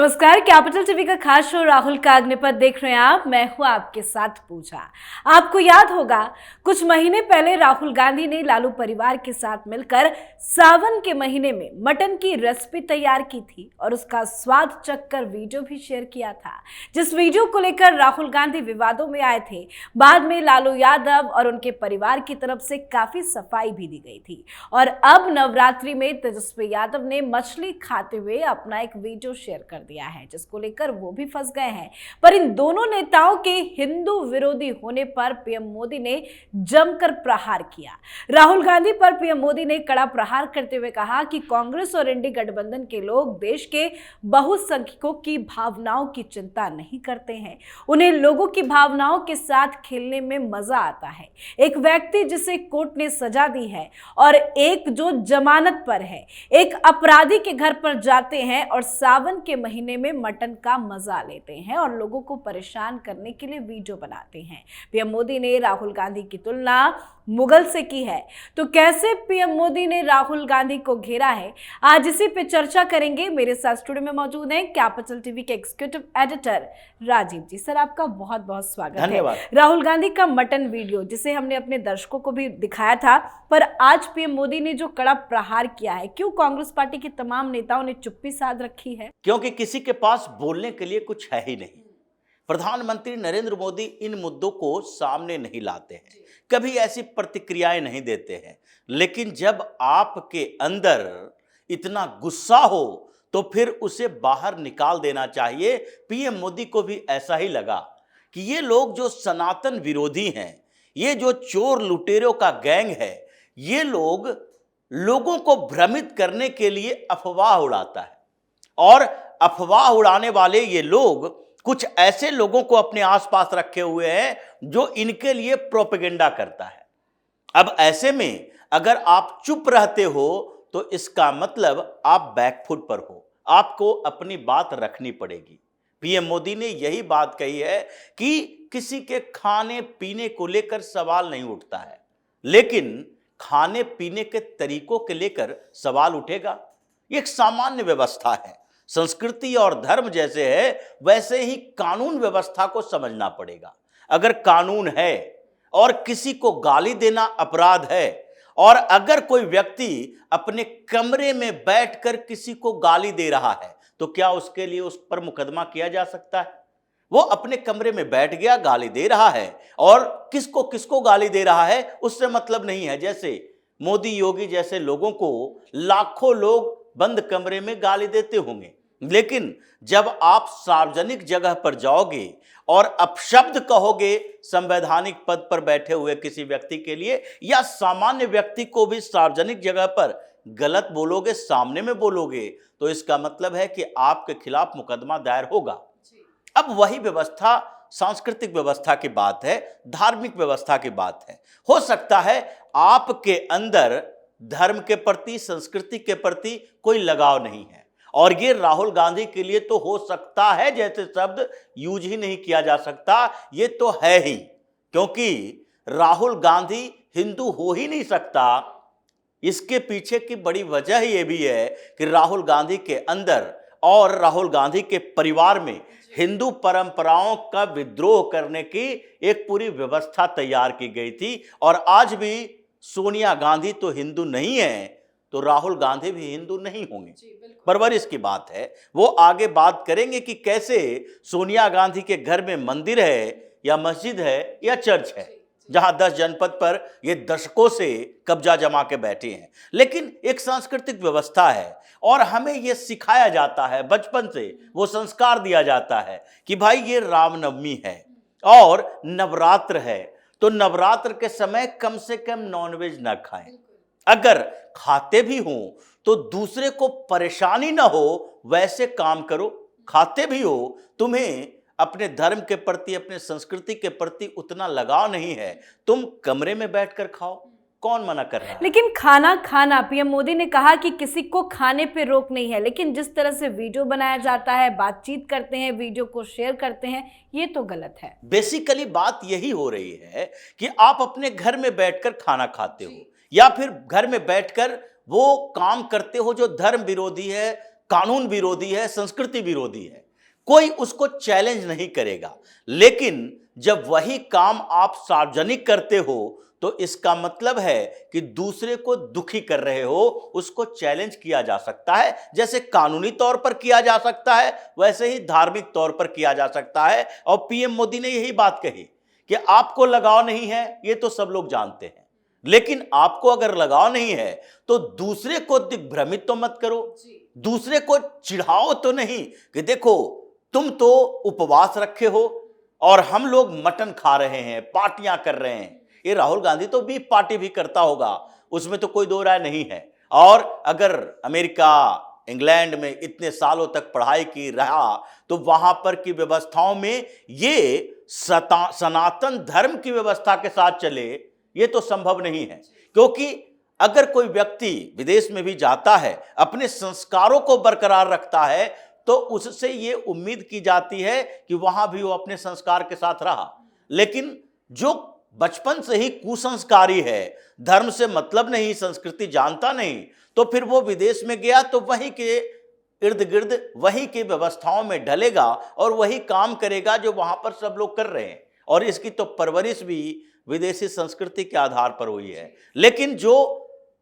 नमस्कार, capital TV का खास शो राहुल का अग्निपथ देख रहे हैं आप। मैं हूं आपके साथ पूजा। आपको याद होगा कुछ महीने पहले राहुल गांधी ने लालू परिवार के साथ मिलकर सावन के महीने में मटन की रेसिपी तैयार की थी और उसका स्वाद चखकर वीडियो भी शेयर किया था, जिस वीडियो को लेकर राहुल गांधी विवादों में आए थे। बाद में लालू यादव और उनके परिवार की तरफ से काफी सफाई भी दी गई थी और अब नवरात्रि में तेजस्वी यादव ने मछली खाते हुए अपना एक वीडियो शेयर कर दिया है, जिसको लेकर वो भी फंस गए हैं। पर इन दोनों नेताओं के हिंदू विरोधी होने पर पीएम मोदी ने जमकर प्रहार किया। राहुल गांधी पर पीएम मोदी ने कड़ा प्रहार करते हुए कहा कि कांग्रेस और इंडी गठबंधन के लोग देश के बहुसंख्यकों की भावनाओं की चिंता नहीं करते हैं, उन्हें लोगों की भावनाओं के साथ खेलने में मजा आता है। एक व्यक्ति जिसे कोर्ट ने सजा दी है और एक जो जमानत पर है, एक अपराधी के घर पर जाते हैं और सावन के महीने में मटन का मजा लेते हैं और लोगों को परेशान करने के लिए वीडियो बनाते हैं। पीएम मोदी ने राहुल गांधी की तुलना मुगल से की है, तो कैसे पीएम मोदी ने राहुल गांधी को घेरा है, आज इसी पे चर्चा करेंगे। मेरे साथ स्टूडियो में मौजूद हैं कैपिटल टीवी के एग्जीक्यूटिव एडिटर राजीव जी। सर, आपका बहुत बहुत स्वागत है। राहुल गांधी का मटन वीडियो जिसे हमने अपने दर्शकों को भी दिखाया था, पर आज पीएम मोदी ने जो कड़ा प्रहार किया है, क्यों कांग्रेस पार्टी के तमाम नेताओं ने चुप्पी साध रखी है? क्योंकि किसी के पास बोलने के लिए कुछ है ही नहीं। प्रधानमंत्री नरेंद्र मोदी इन मुद्दों को सामने नहीं लाते हैं, कभी ऐसी प्रतिक्रियाएं नहीं देते हैं। लेकिन जब आपके अंदर इतना गुस्सा हो तो फिर उसे बाहर निकाल देना चाहिए। पीएम मोदी को भी ऐसा ही लगा कि ये लोग जो सनातन विरोधी हैं, ये जो चोर लुटेरों का गैंग है, ये लोगों को भ्रमित करने के लिए अफवाह उड़ाता है और अफवाह उड़ाने वाले ये लोग कुछ ऐसे लोगों को अपने आसपास रखे हुए हैं जो इनके लिए प्रोपेगेंडा करता है। अब ऐसे में अगर आप चुप रहते हो तो इसका मतलब आप बैकफुट पर हो, आपको अपनी बात रखनी पड़ेगी। पीएम मोदी ने यही बात कही है कि किसी के खाने पीने को लेकर सवाल नहीं उठता है, लेकिन खाने पीने के तरीकों के लेकर सवाल उठेगा। ये एक सामान्य व्यवस्था है, संस्कृति और धर्म जैसे है वैसे ही कानून व्यवस्था को समझना पड़ेगा। अगर कानून है और किसी को गाली देना अपराध है, और अगर कोई व्यक्ति अपने कमरे में बैठकर किसी को गाली दे रहा है तो क्या उसके लिए उस पर मुकदमा किया जा सकता है? वो अपने कमरे में बैठ गया, गाली दे रहा है, और किसको गाली दे रहा है उससे मतलब नहीं है। जैसे मोदी योगी जैसे लोगों को लाखों लोग बंद कमरे में गाली देते होंगे, लेकिन जब आप सार्वजनिक जगह पर जाओगे और अपशब्द कहोगे संवैधानिक पद पर बैठे हुए किसी व्यक्ति के लिए, या सामान्य व्यक्ति को भी सार्वजनिक जगह पर गलत बोलोगे, सामने में बोलोगे, तो इसका मतलब है कि आपके खिलाफ मुकदमा दायर होगा। अब वही व्यवस्था सांस्कृतिक व्यवस्था की बात है, धार्मिक व्यवस्था की बात है। हो सकता है आपके अंदर धर्म के प्रति, संस्कृति के प्रति कोई लगाव नहीं है, और ये राहुल गांधी के लिए तो हो सकता है जैसे शब्द यूज ही नहीं किया जा सकता, ये तो है ही, क्योंकि राहुल गांधी हिंदू हो ही नहीं सकता। इसके पीछे की बड़ी वजह ये भी है कि राहुल गांधी के अंदर और राहुल गांधी के परिवार में हिंदू परंपराओं का विद्रोह करने की एक पूरी व्यवस्था तैयार की गई थी। और आज भी सोनिया गांधी तो हिंदू नहीं है, तो राहुल गांधी भी हिंदू नहीं होंगे। परवरिश की बात है, वो आगे बात करेंगे कि कैसे सोनिया गांधी के घर में मंदिर है या मस्जिद है या चर्च है, जहां 10 जनपद पर ये दशकों से कब्जा जमा के बैठे हैं। लेकिन एक सांस्कृतिक व्यवस्था है और हमें ये सिखाया जाता है, बचपन से वो संस्कार दिया जाता है कि भाई ये रामनवमी है और नवरात्र है, तो नवरात्र के समय कम से कम नॉनवेज ना खाएं। अगर खाते भी हों तो दूसरे को परेशानी ना हो वैसे काम करो। खाते भी हो, तुम्हें अपने धर्म के प्रति, अपने संस्कृति के प्रति उतना लगाव नहीं है, तुम कमरे में बैठकर खाओ, कौन मना कर रहा है? लेकिन खाना पीएम मोदी ने कहा कि किसी को खाने पे रोक नहीं है, लेकिन जिस तरह से वीडियो बनाया जाता है, बातचीत करते हैं, वीडियो को शेयर करते हैं, ये तो गलत है। बेसिकली बात यही हो रही है कि आप अपने घर में बैठकर खाना खाते हो या फिर घर में बैठकर वो काम करते हो जो धर्म विरोधी है, कानून विरोधी है, संस्कृति विरोधी है, कोई उसको चैलेंज नहीं करेगा। लेकिन जब वही काम आप सार्वजनिक करते हो तो इसका मतलब है कि दूसरे को दुखी कर रहे हो, उसको चैलेंज किया जा सकता है। जैसे कानूनी तौर पर किया जा सकता है, वैसे ही धार्मिक तौर पर किया जा सकता है। और पीएम मोदी ने यही बात कही कि आपको लगाव नहीं है, ये तो सब लोग जानते हैं, लेकिन आपको अगर लगाव नहीं है तो दूसरे को दिग्भ्रमित तो मत करो, दूसरे को चिढ़ाओ तो नहीं कि देखो तुम तो उपवास रखे हो और हम लोग मटन खा रहे हैं, पार्टियां कर रहे हैं। ये राहुल गांधी तो बीफ पार्टी भी करता होगा, उसमें तो कोई दो राय नहीं है। और अगर अमेरिका, इंग्लैंड में इतने सालों तक पढ़ाई की रहा तो वहां पर की व्यवस्थाओं में ये सनातन धर्म की व्यवस्था के साथ चले, ये तो संभव नहीं है। क्योंकि अगर कोई व्यक्ति विदेश में भी जाता है, अपने संस्कारों को बरकरार रखता है, तो उससे ये उम्मीद की जाती है कि वहां भी वो अपने संस्कार के साथ रहा। लेकिन जो बचपन से ही कुसंस्कारी है, धर्म से मतलब नहीं, संस्कृति जानता नहीं, तो फिर वो विदेश में गया तो वहीं के इर्द गिर्द वहीं की व्यवस्थाओं में ढलेगा और वही काम करेगा जो वहां पर सब लोग कर रहे हैं। और इसकी तो परवरिश भी विदेशी संस्कृति के आधार पर हुई है। लेकिन जो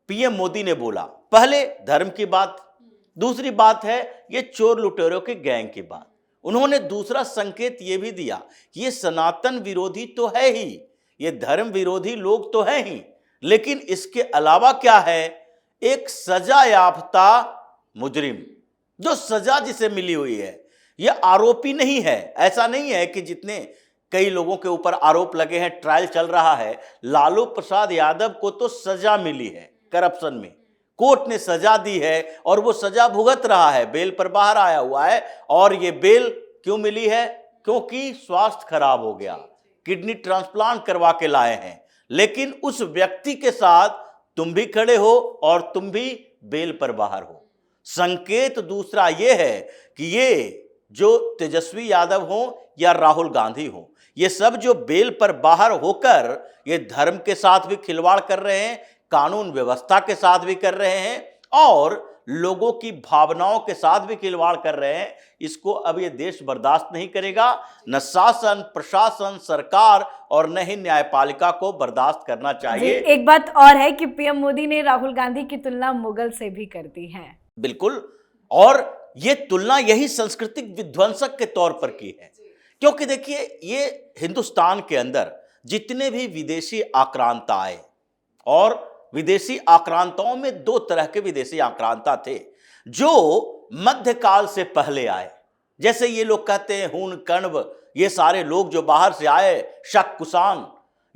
पीएम मोदी ने बोला, पहले धर्म की बात, दूसरी बात है ये चोर लुटेरों के गैंग की बात। उन्होंने दूसरा संकेत ये भी दिया कि ये सनातन विरोधी तो है ही, ये धर्म विरोधी लोग तो हैं ही, लेकिन इसके अलावा क्या है, एक सजा याफ्ता मुजरिम, जो सजा जिसे मिली हुई है, यह आरोपी नहीं है। ऐसा नहीं है कि जितने कई लोगों के ऊपर आरोप लगे हैं, ट्रायल चल रहा है, लालू प्रसाद यादव को तो सजा मिली है करप्शन में, कोर्ट ने सजा दी है और वो सजा भुगत रहा है, बेल पर बाहर आया हुआ है। और ये बेल क्यों मिली है? क्योंकि स्वास्थ्य खराब हो गया, किडनी ट्रांसप्लांट करवा के लाए हैं। लेकिन उस व्यक्ति के साथ तुम भी खड़े हो और तुम भी बेल पर बाहर हो। संकेत दूसरा यह है कि ये जो तेजस्वी यादव हो या राहुल गांधी हो, ये सब जो बेल पर बाहर होकर ये धर्म के साथ भी खिलवाड़ कर रहे हैं, कानून व्यवस्था के साथ भी कर रहे हैं और लोगों की भावनाओं के साथ भी खिलवाड़ कर रहे हैं। इसको अब ये देश बर्दाश्त नहीं करेगा। न शासन, प्रशासन, सरकार और न ही न्यायपालिका को बर्दाश्त करना चाहिए। एक बात और है कि पीएम मोदी ने राहुल गांधी की तुलना मुगल से भी कर दी है। बिल्कुल, और ये तुलना यही सांस्कृतिक विध्वंसक के तौर पर की है। क्योंकि देखिए, ये हिंदुस्तान के अंदर जितने भी विदेशी आक्रांत आए, और विदेशी आक्रांताओं में दो तरह के विदेशी आक्रांता थे जो मध्यकाल से पहले आए। जैसे ये लोग कहते हैं हूण, कण्व, ये सारे लोग जो बाहर से आए, शक, कुषाण,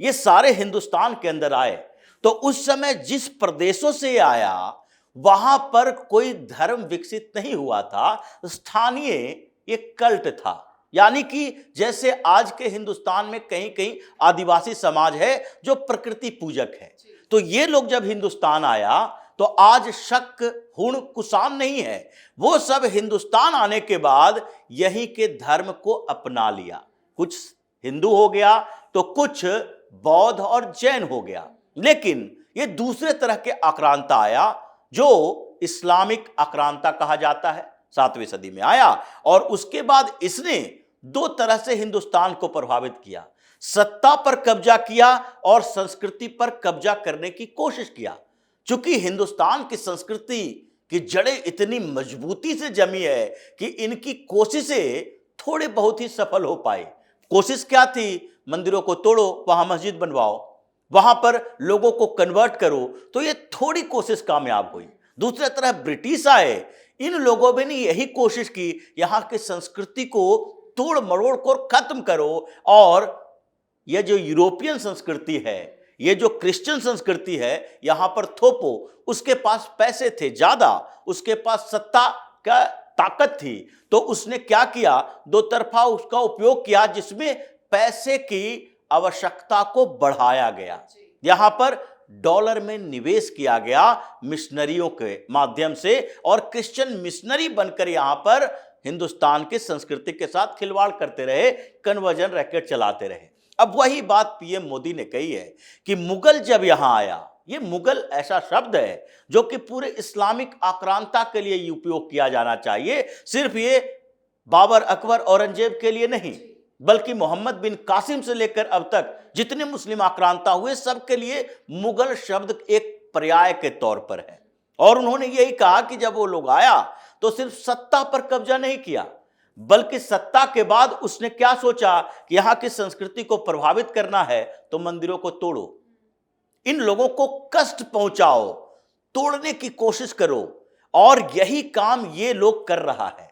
ये सारे हिंदुस्तान के अंदर आए। तो उस समय जिस प्रदेशों से आया वहां पर कोई धर्म विकसित नहीं हुआ था, स्थानीय एक कल्ट था। यानी कि जैसे आज के हिंदुस्तान में कहीं कहीं आदिवासी समाज है जो प्रकृति पूजक है। तो ये लोग जब हिंदुस्तान आया तो आज शक, हुण, कुषाण नहीं है, वो सब हिंदुस्तान आने के बाद यही के धर्म को अपना लिया। कुछ हिंदू हो गया तो कुछ बौद्ध और जैन हो गया। लेकिन ये दूसरे तरह के आक्रांता आया जो इस्लामिक आक्रांता कहा जाता है, 7वीं सदी में आया। और उसके बाद इसने दो तरह से हिंदुस्तान को प्रभावित किया, सत्ता पर कब्जा किया और संस्कृति पर कब्जा करने की कोशिश किया। चूंकि हिंदुस्तान की संस्कृति की जड़ें इतनी मजबूती से जमी है कि इनकी कोशिशें थोड़े बहुत ही सफल हो पाई। कोशिश क्या थी? मंदिरों को तोड़ो, वहां मस्जिद बनवाओ, वहां पर लोगों को कन्वर्ट करो, तो ये थोड़ी कोशिश कामयाब हुई। दूसरी तरफ ब्रिटिश आए, इन लोगों ने यही कोशिश की यहां की संस्कृति को तोड़ मरोड़ कर खत्म करो, और यह जो यूरोपियन संस्कृति है, ये जो क्रिश्चियन संस्कृति है, यहां पर थोपो। उसके पास पैसे थे ज्यादा, उसके पास सत्ता का ताकत थी, तो उसने क्या किया, दो तरफा उसका उपयोग किया, जिसमें पैसे की आवश्यकता को बढ़ाया गया। यहां पर डॉलर में निवेश किया गया मिशनरियों के माध्यम से, और क्रिश्चियन मिशनरी बनकर यहां पर हिंदुस्तान की संस्कृति के साथ खिलवाड़ करते रहे, कन्वर्जन रैकेट चलाते रहे। अब वही बात पीएम मोदी ने कही है कि मुगल जब यहां आया, ये मुगल ऐसा शब्द है जो कि पूरे इस्लामिक आक्रांता के लिए उपयोग किया जाना चाहिए, सिर्फ ये बाबर, अकबर, औरंगजेब के लिए नहीं, बल्कि मोहम्मद बिन कासिम से लेकर अब तक जितने मुस्लिम आक्रांता हुए सबके लिए मुगल शब्द एक पर्याय के तौर पर है। और उन्होंने यही कहा कि जब वो लोग आया तो सिर्फ सत्ता पर कब्जा नहीं किया, बल्कि सत्ता के बाद उसने क्या सोचा कि यहां की संस्कृति को प्रभावित करना है तो मंदिरों को तोड़ो, इन लोगों को कष्ट पहुंचाओ, तोड़ने की कोशिश करो। और यही काम ये लोग कर रहा है।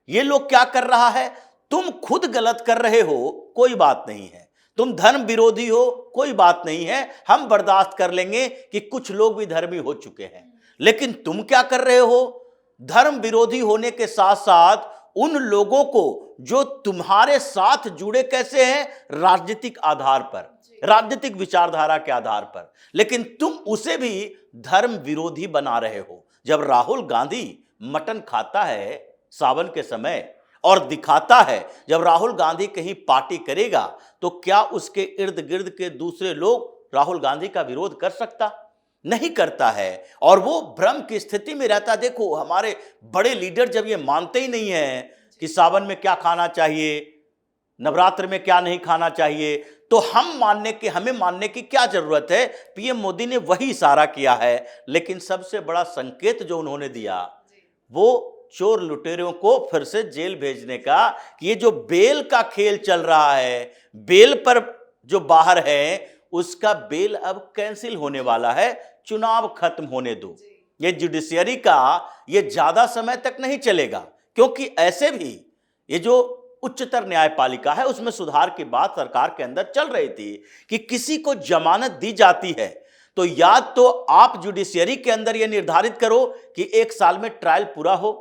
ये लोग क्या कर रहा है? तुम खुद गलत कर रहे हो, कोई बात नहीं है, तुम धर्म विरोधी हो, कोई बात नहीं है, हम बर्दाश्त कर लेंगे कि कुछ लोग भी धर्मी हो चुके हैं। लेकिन तुम क्या कर रहे हो? धर्म विरोधी होने के साथ साथ उन लोगों को जो तुम्हारे साथ जुड़े कैसे हैं? राजनीतिक आधार पर, राजनीतिक विचारधारा के आधार पर, लेकिन तुम उसे भी धर्म विरोधी बना रहे हो। जब राहुल गांधी मटन खाता है सावन के समय और दिखाता है, जब राहुल गांधी कहीं पार्टी करेगा तो क्या उसके इर्द गिर्द के दूसरे लोग राहुल गांधी का विरोध कर सकता? नहीं करता है, और वो भ्रम की स्थिति में रहता। देखो, हमारे बड़े लीडर जब ये मानते ही नहीं है कि सावन में क्या खाना चाहिए, नवरात्र में क्या नहीं खाना चाहिए, तो हमें मानने की क्या जरूरत है? पीएम मोदी ने वही इशारा किया है, लेकिन सबसे बड़ा संकेत जो उन्होंने दिया वो चोर लुटेरों को फिर से जेल भेजने का, कि ये जो बेल का खेल चल रहा है, बेल पर जो बाहर है उसका बेल अब कैंसिल होने वाला है, चुनाव खत्म होने दो। ये जुडिशियरी का ये ज्यादा समय तक नहीं चलेगा, क्योंकि ऐसे भी ये जो उच्चतर न्यायपालिका है उसमें सुधार की बात सरकार के अंदर चल रही थी कि किसी को जमानत दी जाती है तो या तो आप जुडिशियरी के अंदर यह निर्धारित करो कि 1 साल में ट्रायल पूरा हो,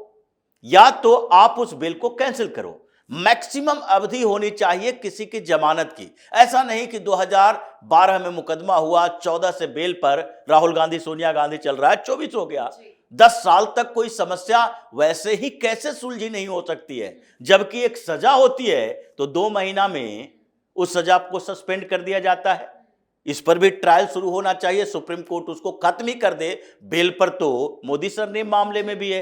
या तो आप उस बेल को कैंसिल करो। मैक्सिमम अवधि होनी चाहिए किसी की जमानत की। ऐसा नहीं कि 2012 में मुकदमा हुआ, 14 से बेल पर राहुल गांधी, सोनिया गांधी चल रहा है, 24 हो गया। 10 साल तक कोई समस्या वैसे ही कैसे सुलझी नहीं हो सकती है? जबकि एक सजा होती है तो 2 महीना में उस सजा को सस्पेंड कर दिया जाता है। इस पर भी ट्रायल शुरू होना चाहिए, सुप्रीम कोर्ट उसको खत्म ही कर दे। बेल पर तो मोदी सरनेम मामले में भी है,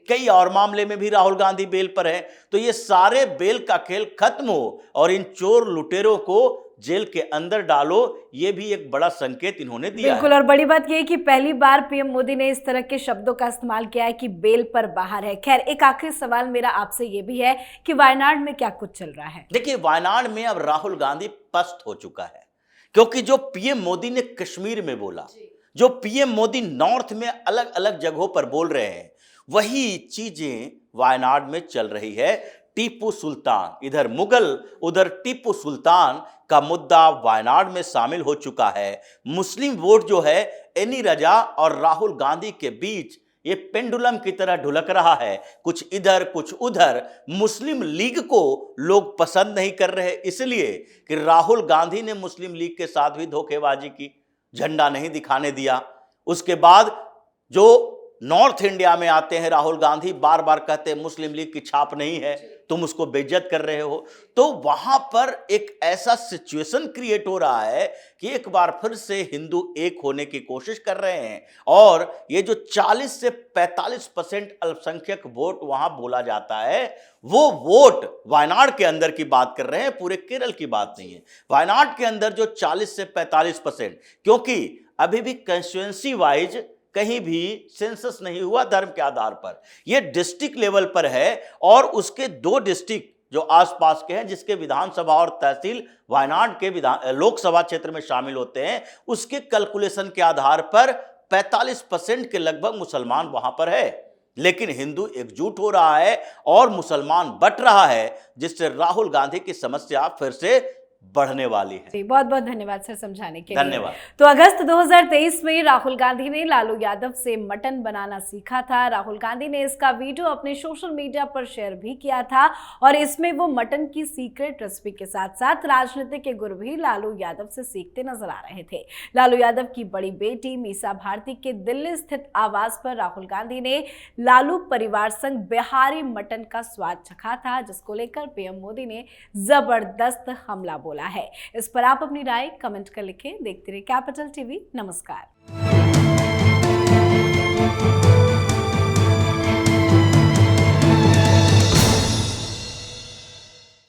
कई और मामले में भी राहुल गांधी बेल पर है। तो ये सारे बेल का खेल खत्म हो और इन चोर लुटेरों को जेल के अंदर डालो, ये भी एक बड़ा संकेत इन्होंने दिया बिल्कुल। और बड़ी बात यह है कि पहली बार पीएम मोदी ने इस तरह के शब्दों का इस्तेमाल किया है कि बेल पर बाहर है। खैर, एक आखिरी सवाल मेरा आपसे ये भी है कि वायनाड में क्या कुछ चल रहा है? देखिए, वायनाड में अब राहुल गांधी पस्त हो चुका है, क्योंकि जो पीएम मोदी ने कश्मीर में बोला, जो पीएम मोदी नॉर्थ में अलग अलग जगहों पर बोल रहे हैं, वही चीजें वायनाड में चल रही है। टीपू सुल्तान, इधर मुगल उधर टीपू सुल्तान का मुद्दा वायनाड में शामिल हो चुका है। मुस्लिम वोट जो है एनी रजा और राहुल गांधी के बीच ये पेंडुलम की तरह ढुलक रहा है, कुछ इधर कुछ उधर। मुस्लिम लीग को लोग पसंद नहीं कर रहे, इसलिए कि राहुल गांधी ने मुस्लिम लीग के साथ भी धोखेबाजी की, झंडा नहीं दिखाने दिया। उसके बाद जो नॉर्थ इंडिया में आते हैं राहुल गांधी, बार बार कहते हैं मुस्लिम लीग की छाप नहीं है, तुम उसको बेइज्जत कर रहे हो। तो वहां पर एक ऐसा सिचुएशन क्रिएट हो रहा है कि एक बार फिर से हिंदू एक होने की कोशिश कर रहे हैं। और ये जो 40 से 45% अल्पसंख्यक वोट वहां बोला जाता है, वो वोट वायनाड के अंदर की बात कर रहे हैं, पूरे केरल की बात नहीं है। वायनाड के अंदर जो 40 से 45%, क्योंकि अभी भी कंस्टिट्यूएंसी वाइज कहीं भी सेंसस नहीं हुआ धर्म के आधार पर, यह डिस्ट्रिक्ट लेवल पर है। और उसके 2 डिस्ट्रिक्ट जो आसपास के हैं, जिसके विधानसभा और तहसील वायनाड के लोकसभा क्षेत्र में शामिल होते हैं, उसके कैलकुलेशन के आधार पर 45% के लगभग मुसलमान वहां पर है। लेकिन हिंदू एकजुट हो रहा है और मुसलमान बट रहा है, जिससे राहुल गांधी की समस्या फिर से बढ़ने वाली है। बहुत बहुत धन्यवाद सर समझाने के लिए। धन्यवाद। तो अगस्त 2023 में राहुल गांधी ने लालू यादव से मटन बनाना सीखा था। राहुल गांधी ने इसका वीडियो अपने सोशल मीडिया पर शेयर भी किया था और इसमें वो मटन की सीक्रेट रेसिपी के साथ साथ राजनीति के गुर भी लालू यादव से सीखते नजर आ रहे थे। लालू यादव की बड़ी बेटी मीसा भारती के दिल्ली स्थित आवास पर राहुल गांधी ने लालू परिवार संग बिहारी मटन का स्वाद चखा था, जिसको लेकर पीएम मोदी ने जबरदस्त हमला बोला है। इस पर आप अपनी राय कमेंट कर लिखें। देखते रहिए कैपिटल टीवी। नमस्कार।